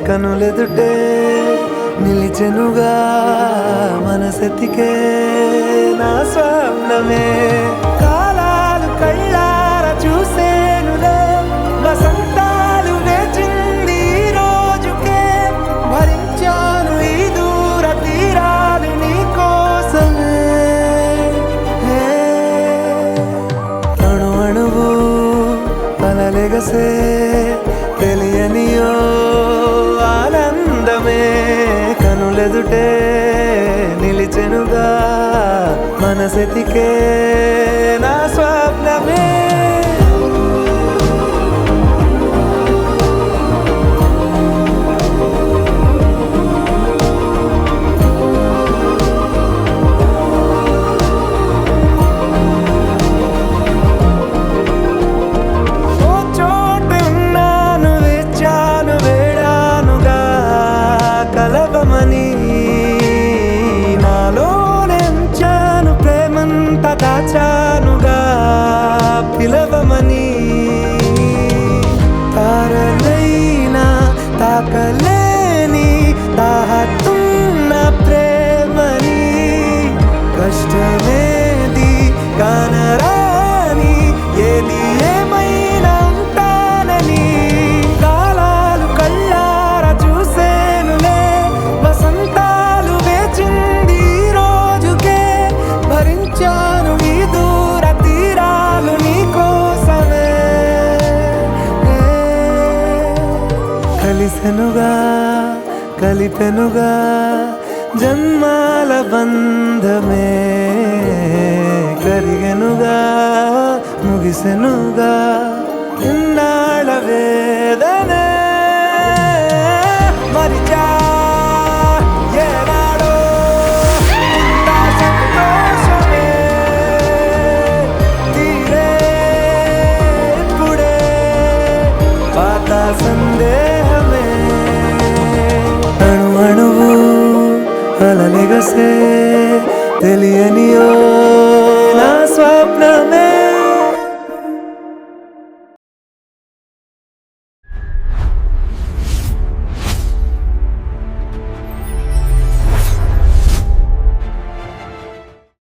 కనులెదుటే నిలిచెనుగా మనసెతికే నా స్వప్నమే కాలాలు కళ్ళార చూసేనులే వసంతాలు వేచింది ఈ రోజుకే భరించాను ఈ దూర తీరాలు నీ కోసమే అణు అణువు అలలెగసే తెలియనియో ఆనందమే కనులెదుటే నిలిచెనుగా మనసెతికే నా స్వప్నమే నాలోనెంచాను ప్రేమంత దాచానుగా పిలవమని తారలైనా తాకలేని తాహతున్న ప్రేమని కష్టమేది కానరాని ఏది ఏమైనా ఉంటానని కాలాలు కళ్ళార చూసేనులే వసంతాలు వేచింది ఈ రోజుకే భరించాను ఈ దూర తీరాలు నీ కోసమే కలిసెనుగా కలిపెనుగా జన్మాల బంధమే కరిగెనుగా ముగిసెనుగా ఇన్నాళ్ళ వేదనే మరిచా ఏనాడో ఇంత సంతోషమే తీరే ఇప్పుడే పాత సందేహమే అణు అణువు అలలెగసే తెలియని